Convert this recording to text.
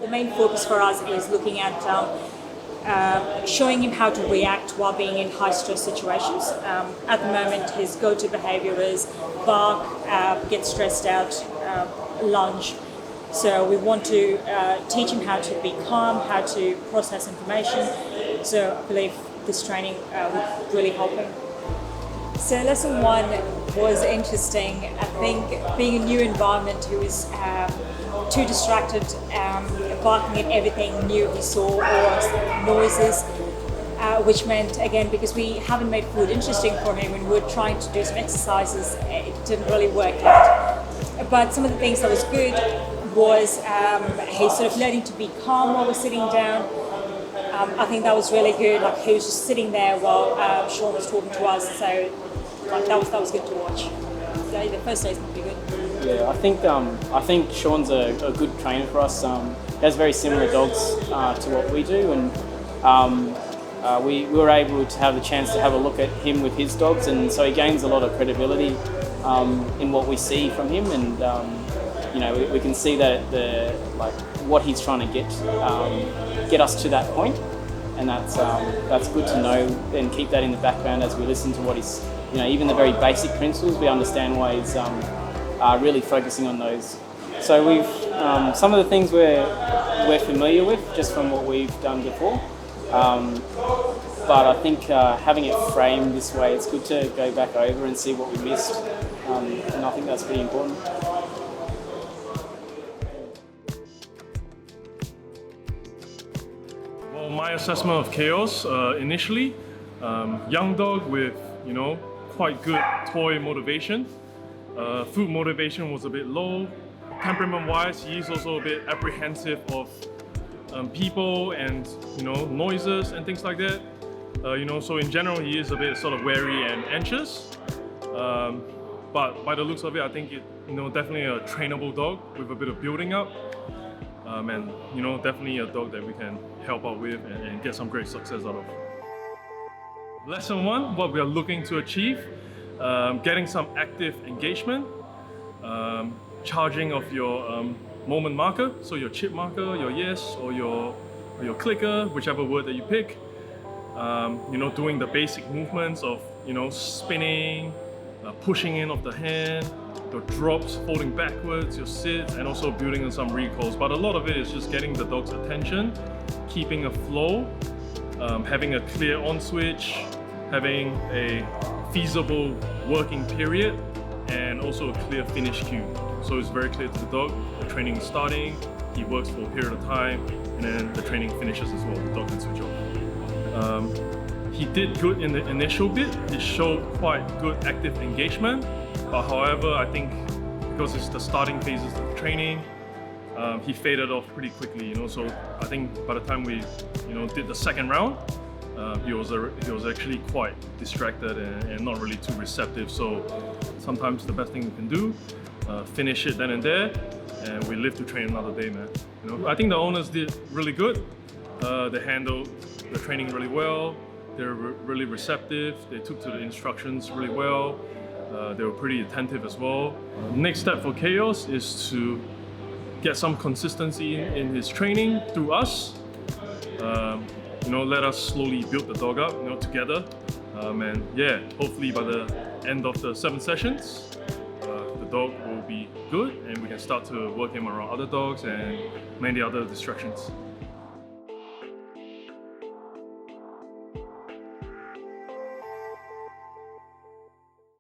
the main focus for us is looking at showing him how to react while being in high stress situations. At the moment, his go-to behavior is bark, get stressed out, lunge. So we want to teach him how to be calm, how to process information. So I believe this training would really help him. So lesson one was interesting. I think being a new environment, he was too distracted, barking at everything new he saw or noises, which meant, again, because we haven't made food interesting for him and we were trying to do some exercises, it didn't really work out. But some of the things that was good was he sort of learning to be calm while we're sitting down. I think that was really good. Like he was just sitting there while Sean was talking to us, so like that was good to watch. So the first day is pretty good. Yeah, I think Sean's a good trainer for us. He has very similar dogs to what we do, and we were able to have the chance to have a look at him with his dogs, and so he gains a lot of credibility in what we see from him, and we can see that what he's trying to get us to that point, and that's good to know and keep that in the background as we listen to what he's, even the very basic principles. We understand why he's really focusing on those. So we've some of the things we're familiar with just from what we've done before, but I think having it framed this way, it's good to go back over and see what we missed, and I think that's pretty important. Well, my assessment of Chaos initially, young dog with quite good toy motivation. Food motivation was a bit low. Temperament-wise, he is also a bit apprehensive of people and noises and things like that. So in general, he is a bit sort of wary and anxious. But by the looks of it, I think it definitely a trainable dog with a bit of building up. And definitely a dog that we can help out with and get some great success out of. Lesson one, what we are looking to achieve, getting some active engagement, charging of your moment marker, so your chip marker, your yes, or your clicker, whichever word that you pick. Doing the basic movements of spinning, pushing in of the hand, your drops, folding backwards, your sits, and also building on some recalls. But a lot of it is just getting the dog's attention, keeping a flow, having a clear on switch, having a feasible working period, and also a clear finish cue. So it's very clear to the dog, the training is starting, he works for a period of time, and then the training finishes as well, the dog can switch off. He did good in the initial bit, he showed quite good active engagement, but however, I think because it's the starting phases of the training, he faded off pretty quickly, so I think by the time we did the second round, he was actually quite distracted and not really too receptive. So sometimes the best thing we can do, finish it then and there, and we live to train another day, man. I think the owners did really good. They handled the training really well. They're really receptive. They took to the instructions really well. They were pretty attentive as well. Next step for Chaos is to get some consistency in his training through us. Let us slowly build the dog up, together. And yeah, hopefully by the end of the 7 sessions, the dog will be good and we can start to work him around other dogs and many other distractions.